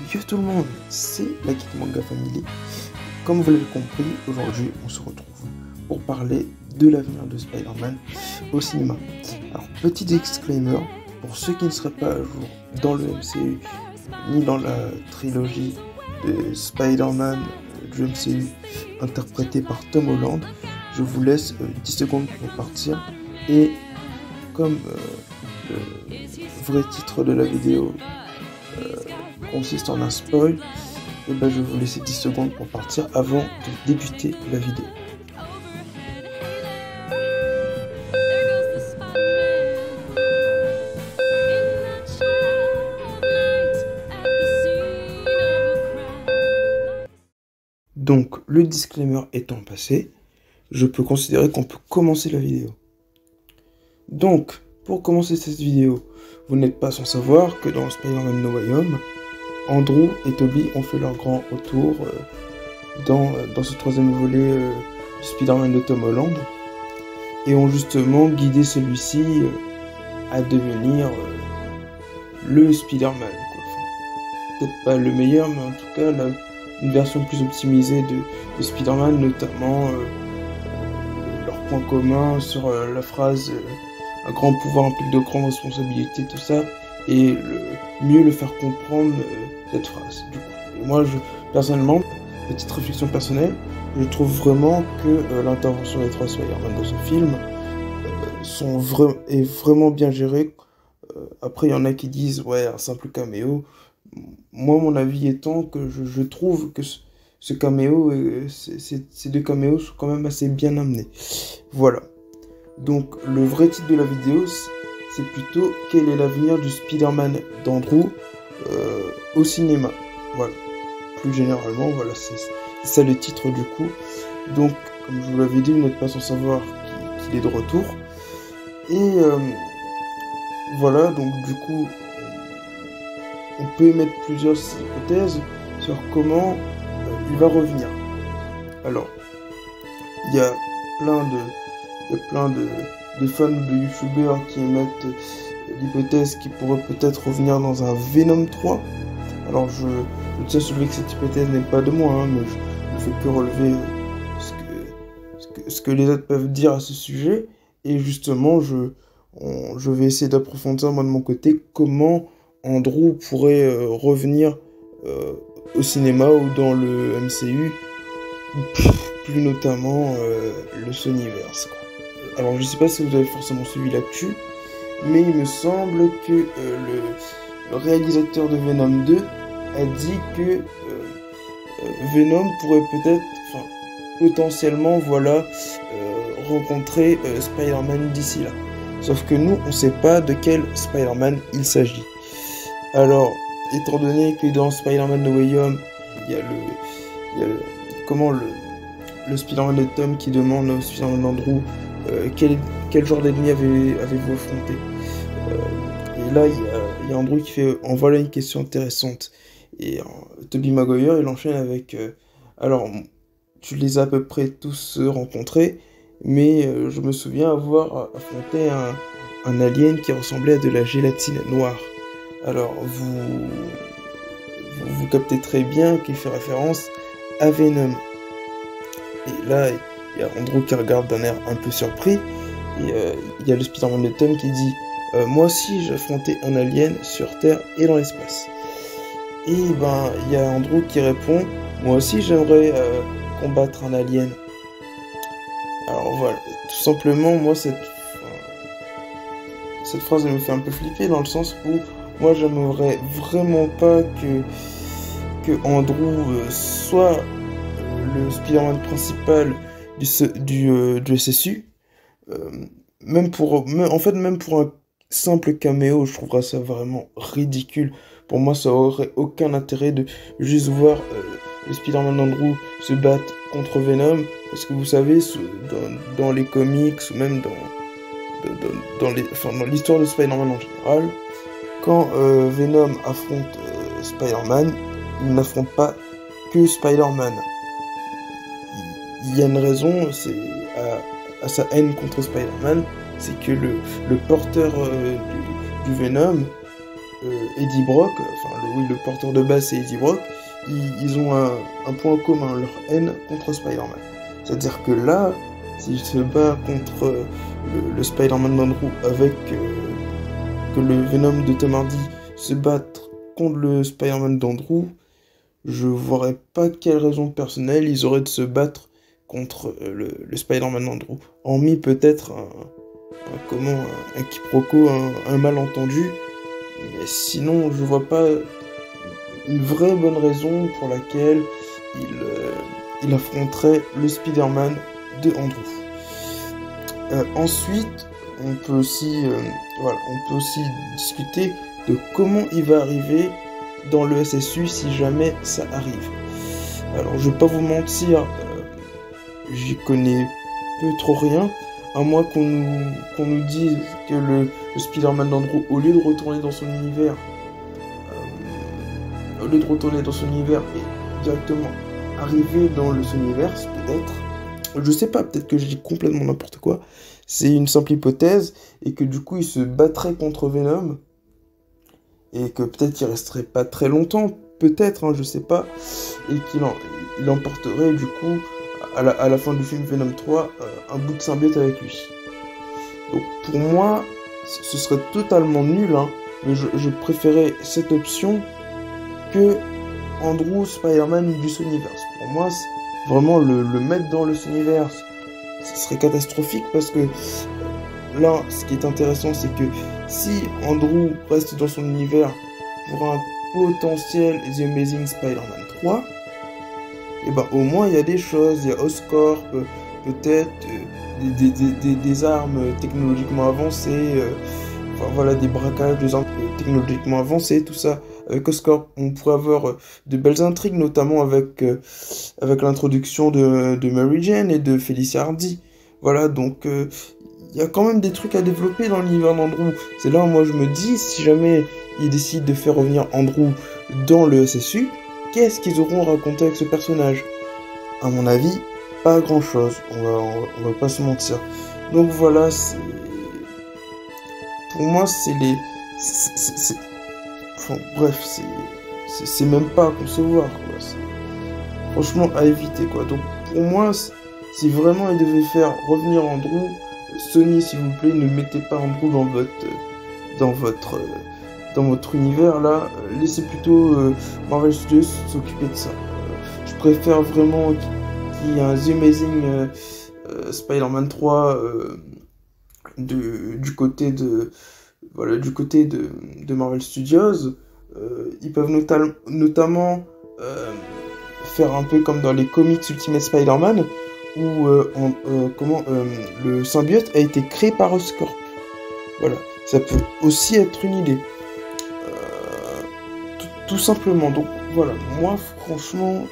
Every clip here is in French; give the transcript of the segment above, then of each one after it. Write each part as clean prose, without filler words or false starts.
Yo tout le monde, c'est la Geek Manga Family. Comme vous l'avez compris, aujourd'hui on se retrouve pour parler de l'avenir de Spider-Man au cinéma. Alors petit disclaimer, pour ceux qui ne seraient pas à jour dans le MCU, ni dans la trilogie de Spider-Man du MCU interprétée par Tom Holland, je vous laisse 10 secondes pour partir. Et comme le vrai titre de la vidéo consiste en un spoil, et ben je vais vous laisser 10 secondes pour partir avant de débuter la vidéo. Donc le disclaimer étant passé, je peux considérer qu'on peut commencer la vidéo. Donc pour commencer cette vidéo, vous n'êtes pas sans savoir que dans Spider-Man No Way Home, Andrew et Tobey ont fait leur grand retour dans ce troisième volet du Spider-Man de Tom Holland et ont justement guidé celui-ci à devenir le Spider-Man. Enfin, peut-être pas le meilleur, mais en tout cas une version plus optimisée de Spider-Man, notamment leur point commun sur la phrase un grand pouvoir implique de grandes responsabilités, tout ça, et mieux le faire comprendre cette phrase. Du coup, et moi, personnellement, petite réflexion personnelle, je trouve vraiment que l'intervention des trois Spider-Man dans ce film est vraiment bien gérée. Après, il y en a qui disent, ouais, un simple caméo. Moi, mon avis étant que je trouve que ce caméo, ces deux caméos sont quand même assez bien amenés. Voilà. Donc, le vrai titre de la vidéo, c'est plutôt quel est l'avenir du Spider-Man d'Andrew au cinéma. Voilà. Plus généralement, voilà, c'est ça le titre du coup. Donc, comme je vous l'avais dit, vous n'êtes pas sans savoir qu'il est de retour. Et voilà, donc du coup, on peut émettre plusieurs hypothèses sur comment il va revenir. Alors, il y a plein de fans de youtubeurs qui émettent l'hypothèse qu'il pourrait peut-être revenir dans un Venom 3. Alors je tiens à soulever que cette hypothèse n'est pas de moi, mais je ne fais que relever ce que les autres peuvent dire à ce sujet. Et justement, je vais essayer d'approfondir moi de mon côté comment Andrew pourrait revenir au cinéma ou dans le MCU, plus notamment le Sonyverse, quoi. Alors je sais pas si vous avez forcément suivi l'actu, mais il me semble que le réalisateur de Venom 2 a dit que Venom pourrait peut-être, enfin potentiellement, voilà, rencontrer Spider-Man d'ici là. Sauf que nous, on sait pas de quel Spider-Man il s'agit. Alors, étant donné que dans Spider-Man No Way Home, il y a le Spider-Man de Tom qui demande au Spider-Man d'Andrew quel genre d'ennemi avez-vous affronté, et là il y a Andrew qui fait en voilà une question intéressante, et Tobey Maguire il enchaîne avec alors tu les as à peu près tous rencontrés, mais je me souviens avoir affronté un alien qui ressemblait à de la gélatine noire. Alors vous captez très bien qu'il fait référence à Venom. Et là, il y a Andrew qui regarde d'un air un peu surpris, et il y a le Spider-Man de Tom qui dit moi aussi j'ai affronté un alien sur Terre et dans l'espace. Et ben il y a Andrew qui répond moi aussi j'aimerais combattre un alien. Alors voilà, tout simplement moi cette phrase elle me fait un peu flipper, dans le sens où moi j'aimerais vraiment pas que Andrew soit le Spider-Man principal du SSU, même pour un simple caméo, je trouverais ça vraiment ridicule. Pour moi, ça aurait aucun intérêt de juste voir le Spider-Man d'Andrew se battre contre Venom, parce que vous savez, dans les comics ou même dans l'histoire de Spider-Man en général, quand Venom affronte Spider-Man, il n'affronte pas que Spider-Man. Il y a une raison, c'est à sa haine contre Spider-Man, c'est que le porteur du Venom Eddie Brock, oui, le porteur de basse c'est Eddie Brock, ils ont un point commun, leur haine contre Spider-Man. C'est-à-dire que là, s'il se bat contre le Spider-Man d'Andrew avec que le Venom de Tom Hardy se battre contre le Spider-Man d'Andrew, je verrais pas quelle raison personnelle ils auraient de se battre contre le Spider-Man d'Andrew. Hormis peut-être un quiproquo, un malentendu. Mais sinon, je vois pas une vraie bonne raison pour laquelle il affronterait le Spider-Man de Andrew. Ensuite, on peut aussi discuter de comment il va arriver dans le SSU si jamais ça arrive. Alors, je vais pas vous mentir, j'y connais peu trop rien, à moins qu'on nous dise que le Spider-Man d'Andrew, au lieu de retourner dans son univers, et directement arriver dans le Sonyverse, peut-être. Je sais pas, peut-être que je dis complètement n'importe quoi. C'est une simple hypothèse, et que du coup il se battrait contre Venom, et que peut-être il resterait pas très longtemps, peut-être, hein, je sais pas, et qu'il emporterait du coup à la fin du film Venom 3 un bout de symbiote avec lui. Donc pour moi, ce serait totalement nul, hein, mais je préférais cette option que Andrew Spider-Man du Sonyverse. Pour moi, vraiment le mettre dans le Sonyverse, ce serait catastrophique parce que là, ce qui est intéressant, c'est que si Andrew reste dans son univers pour un potentiel The Amazing Spider-Man 3, et ben au moins il y a des choses, il y a Oscorp, peut-être des armes technologiquement avancées, voilà, des braquages, des armes technologiquement avancées, tout ça. Avec Oscorp, on pourrait avoir de belles intrigues, notamment avec l'introduction de Mary Jane et de Felicia Hardy. Voilà, donc il y a quand même des trucs à développer dans l'univers d'Andrew. C'est là où moi je me dis, si jamais ils décident de faire revenir Andrew dans le SSU, qu'est-ce qu'ils auront raconté avec ce personnage? À mon avis, pas grand-chose, on va pas se mentir. Donc voilà, pour moi c'est bref, c'est même pas à concevoir, quoi. C'est franchement à éviter, quoi. Donc pour moi, si vraiment ils devaient faire revenir Andrew, Sony, s'il vous plaît, ne mettez pas Andrew dans votre univers là, laissez plutôt Marvel Studios s'occuper de ça. Je préfère vraiment qu'il y ait un The Amazing Spider-Man 3 du côté de Marvel Studios. Ils peuvent notamment faire un peu comme dans les comics Ultimate Spider-Man où le symbiote a été créé par Oscorp. Voilà, ça peut aussi être une idée. Tout simplement. Donc voilà, moi franchement,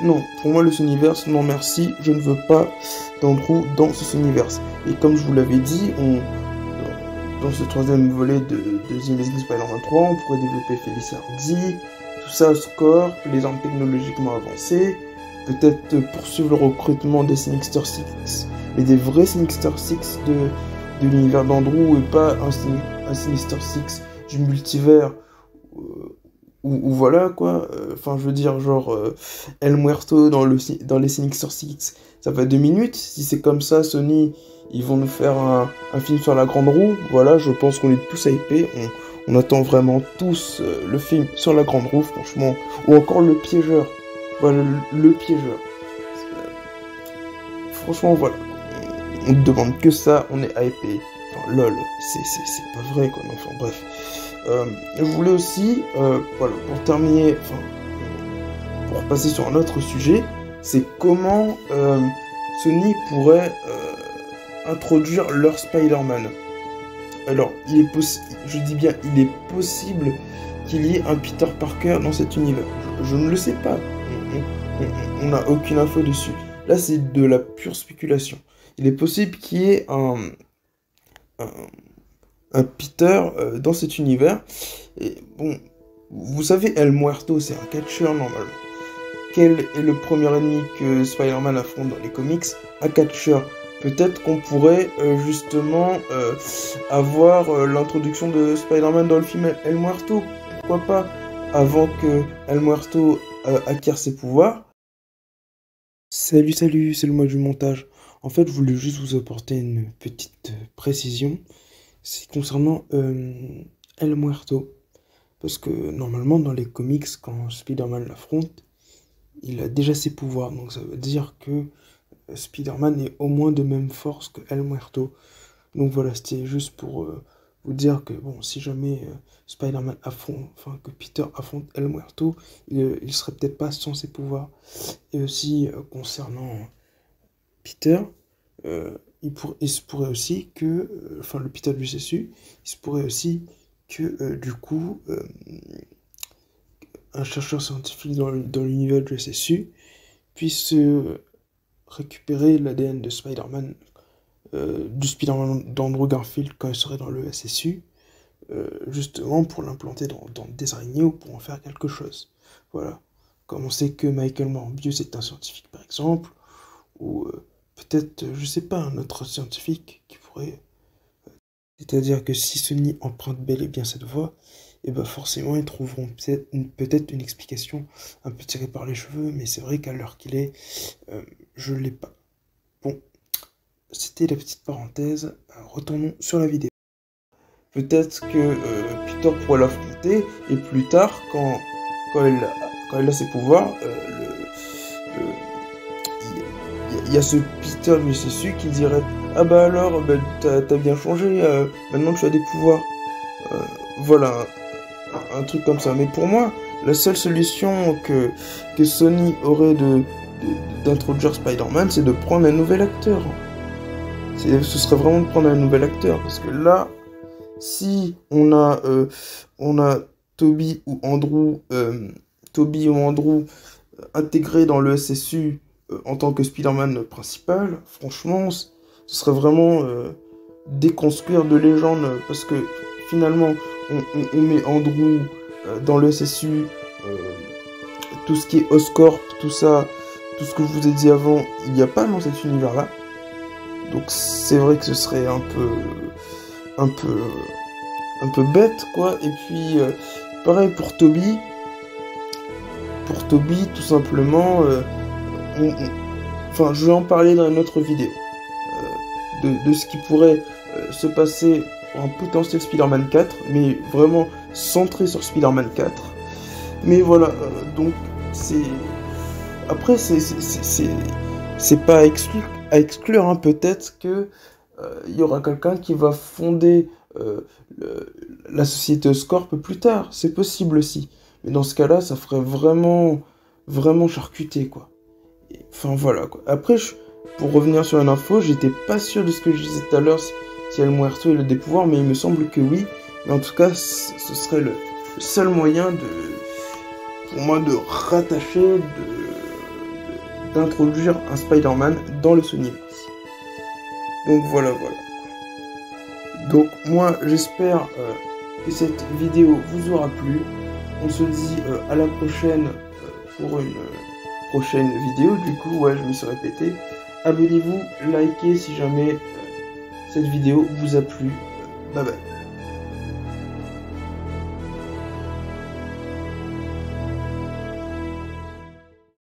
non, pour moi le Sonyverse, non merci, je ne veux pas d'Andrew dans ce Sonyverse. Et comme je vous l'avais dit, dans ce troisième volet de The Amazing Spider-Man 3, on pourrait développer Felicia Hardy, tout ça Oscorp, les armes technologiquement avancées, peut-être poursuivre le recrutement des Sinister Six, mais des vrais Sinister Six de l'univers d'Andrew et pas un Sinister Six du multivers ou voilà quoi. Enfin je veux dire genre El Muerto dans les Sinister Six, ça fait 2 minutes. Si c'est comme ça, Sony ils vont nous faire un film sur la grande roue. Voilà, je pense qu'on est tous hypés. On attend vraiment tous le film sur la grande roue, franchement. Ou encore le piégeur. Voilà, le piégeur. Franchement, voilà. On ne demande que ça, on est hypé. Enfin, lol, c'est pas vrai, quoi. Enfin, bref. Je voulais aussi, voilà, pour terminer, pour passer sur un autre sujet, c'est comment Sony pourrait introduire leur Spider-Man. Alors, je dis bien, il est possible qu'il y ait un Peter Parker dans cet univers. Je ne le sais pas. On n'a aucune info dessus. Là, c'est de la pure spéculation. Il est possible qu'il y ait un Peter dans cet univers. Et bon, vous savez, El Muerto, c'est un catcheur normalement. Quel est le premier ennemi que Spider-Man affronte dans les comics? Un catcheur. peut-être qu'on pourrait justement avoir l'introduction de Spider-Man dans le film El Muerto. Pourquoi pas, avant que El Muerto acquiert ses pouvoirs. Salut, salut, c'est le mois du montage. En fait, je voulais juste vous apporter une petite précision. C'est concernant El Muerto. Parce que normalement, dans les comics, quand Spider-Man l'affronte, il a déjà ses pouvoirs. Donc ça veut dire que Spider-Man est au moins de même force que El Muerto. Donc voilà, c'était juste pour vous dire que bon, si jamais Spider-Man affronte, enfin que Peter affronte El Muerto, il serait peut-être pas sans ses pouvoirs. Et aussi concernant Peter, il se pourrait aussi que, enfin le Peter du CSU, il se pourrait aussi que du coup un chercheur scientifique dans l'univers du SSU puisse récupérer l'ADN de Spider-Man, du Spider-Man d'Andrew Garfield quand il serait dans le SSU, justement pour l'implanter dans des araignées ou pour en faire quelque chose. Voilà. Comme on sait que Michael Morbius est un scientifique par exemple, ou peut-être, je sais pas, un autre scientifique qui pourrait... C'est-à-dire que si Sony emprunte bel et bien cette voie, et ben forcément ils trouveront peut-être une explication un peu tirée par les cheveux, mais c'est vrai qu'à l'heure qu'il est, je l'ai pas. Bon, c'était la petite parenthèse, retournons sur la vidéo. Peut-être que Peter pourra l'affronter, et plus tard, quand il a ses pouvoirs, il y a ce Peter du SSU qui dirait « Ah bah alors, bah, t'as bien changé, maintenant tu as des pouvoirs. » Voilà, un truc comme ça. Mais pour moi, la seule solution que Sony aurait d'introduire Spider-Man, c'est de prendre un nouvel acteur. Ce serait vraiment de prendre un nouvel acteur. Parce que là, si on a Toby ou Andrew intégrés dans le SSU en tant que Spider-Man principal, franchement, ce serait vraiment déconstruire de légende. Parce que finalement, on met Andrew dans le SSU, tout ce qui est Oscorp, tout ça, tout ce que je vous ai dit avant, il n'y a pas dans cet univers-là. Donc c'est vrai que ce serait un peu bête, quoi. Et puis, pareil pour Toby. Pour Toby, tout simplement, enfin, je vais en parler dans une autre vidéo. De ce qui pourrait se passer pour un potentiel Spider-Man 4, mais vraiment centré sur Spider-Man 4. Mais voilà, donc c'est... Après, c'est pas à exclure, hein, peut-être que il y aura quelqu'un qui va fonder la société Oscorp plus tard. C'est possible aussi. Mais dans ce cas-là, ça ferait vraiment charcuté, quoi. Enfin, voilà, quoi. Après, pour revenir sur une info, j'étais pas sûr de ce que je disais tout à l'heure, si El Muerto il a des pouvoirs, mais il me semble que oui. Mais en tout cas, ce serait le seul moyen pour moi de rattacher, d'introduire un Spider-Man dans le Sonyverse. Donc voilà. Donc moi, j'espère que cette vidéo vous aura plu. On se dit à la prochaine pour une prochaine vidéo. Du coup, ouais, je me suis répété. Abonnez-vous, likez si jamais cette vidéo vous a plu. Bye bye.